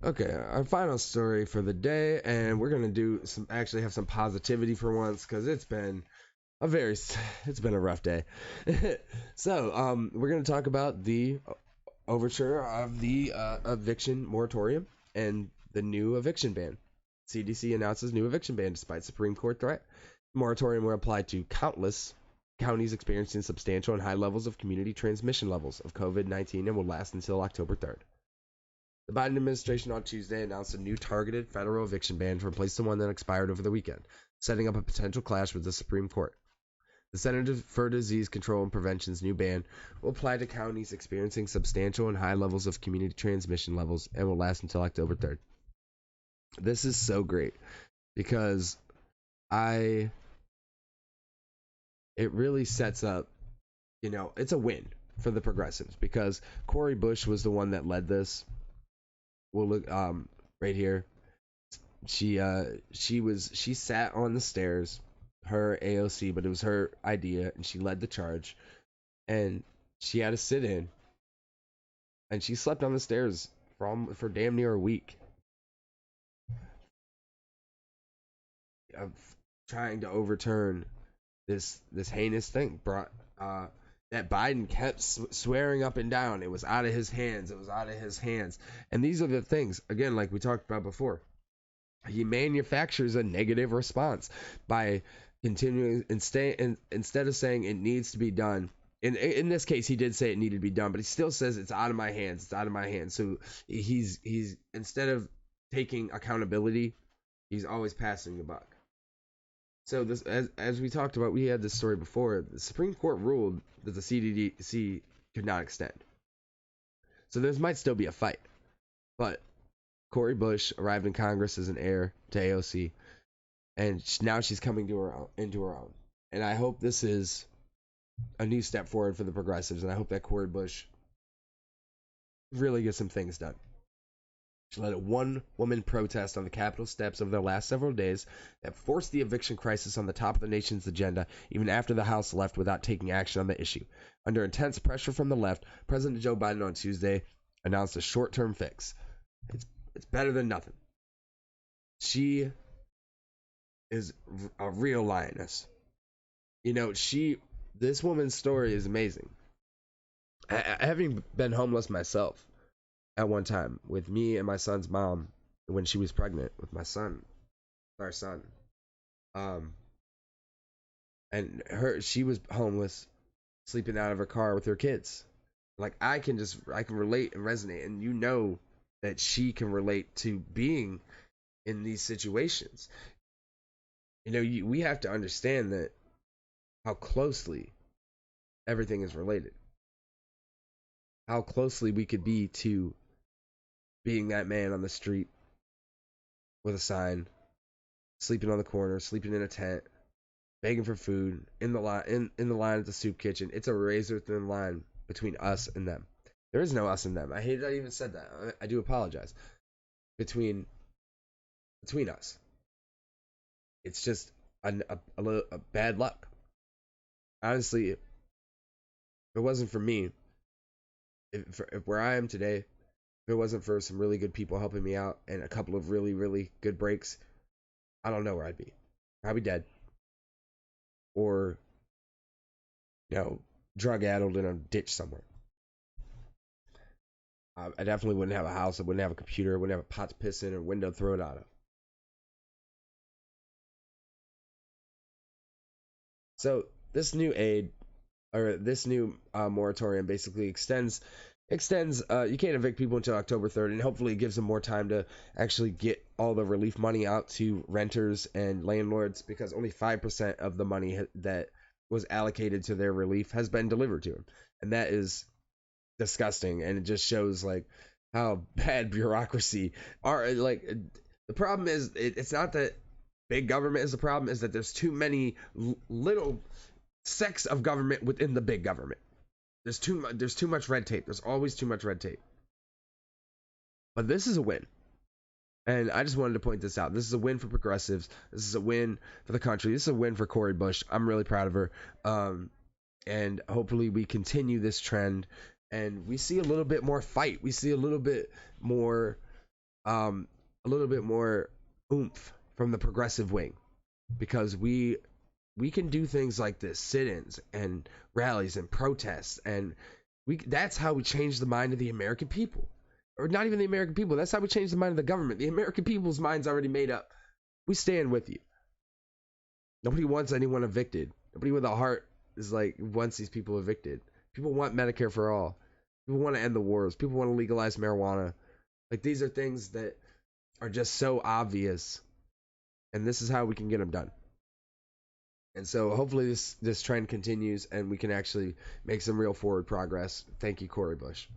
Okay, our final story for the day, and we're gonna do some actually have some positivity for once because a very it's been a rough day. So we're gonna talk about the overture of the eviction moratorium and the new eviction ban. CDC announces new eviction ban despite Supreme Court threat. Moratorium will apply to countless counties experiencing substantial and high levels of community transmission levels of COVID-19 and will last until October 3rd. The Biden administration on Tuesday announced a new targeted federal eviction ban to replace the one that expired over the weekend, setting up a potential clash with the Supreme Court. The Centers for Disease Control and Prevention's new ban will apply to counties experiencing substantial and high levels of community transmission levels and will last until October 3rd. This is so great because I it really sets up, it's a win for the progressives because Cori Bush was the one that led this. We'll look right here. She sat on the stairs, her AOC, but it was her idea and she led the charge, and she had to sit in and she slept on the stairs for damn near a week of trying to overturn this heinous thing brought that Biden kept swearing up and down it was out of his hands, it was out of his hands. And these are the things, again, like we talked about before. He manufactures a negative response by continuing instead of saying it needs to be done. In this case, he did say it needed to be done, but he still says it's out of my hands. It's out of my hands. So he's instead of taking accountability, he's always passing the buck. So this, as we talked about, we had this story before. The Supreme Court ruled that the CDC could not extend. So there might still be a fight, but Cori Bush arrived in Congress as an heir to AOC, and now she's coming to into her own. And I hope this is a new step forward for the progressives, and I hope that Cori Bush really gets some things done. She led a one-woman protest on the Capitol steps over the last several days that forced the eviction crisis on the top of the nation's agenda, even after the House left without taking action on the issue. Under intense pressure from the left, President Joe Biden on Tuesday announced a short-term fix. It's better than nothing. She is a real lioness. This woman's story is amazing. Having been homeless myself at one time with me and my son's mom when she was pregnant with our son, and she was homeless, sleeping out of her car with her kids. Like I can relate and resonate, and that she can relate to being in these situations. We have to understand that how closely everything is related, how closely we could be to being that man on the street with a sign, sleeping on the corner, sleeping in a tent, begging for food, in the line at the soup kitchen. It's a razor thin line between us and them. There is no us and them. I hate that I even said that. I do apologize. Between us, it's just a bad luck. Honestly, if it wasn't for me, if where I am today, if it wasn't for some really good people helping me out and a couple of really, really good breaks, I don't know where I'd be. Probably dead. Or, drug addled in a ditch somewhere. I definitely wouldn't have a house. I wouldn't have a computer. I wouldn't have a pot to piss in or a window to throw it out of. So this new moratorium basically extends. You can't evict people until October 3rd, and hopefully it gives them more time to actually get all the relief money out to renters and landlords, because only 5% of the money that was allocated to their relief has been delivered to them, and that is disgusting. And it just shows like how bad bureaucracy are. Like the problem is, it's not that big government is the problem, is that there's too many little sects of government within the big government. There's too much red tape. There's always too much red tape. But this is a win. And I just wanted to point this out. This is a win for progressives. This is a win for the country. This is a win for Cori Bush. I'm really proud of her. And hopefully we continue this trend and we see a little bit more fight. We see a little bit more a little bit more oomph from the progressive wing, because we can do things like this, sit-ins and rallies and protests, and that's how we change the mind of the American people. Or not even the American people, that's how we change the mind of the government. The American people's mind's already made up. We stand with you. Nobody wants anyone evicted. Nobody with a heart is like wants these people evicted. People want Medicare for all. People want to end the wars. People want to legalize marijuana. Like, these are things that are just so obvious, and this is how we can get them done. And so hopefully this trend continues and we can actually make some real forward progress. Thank you, Cori Bush.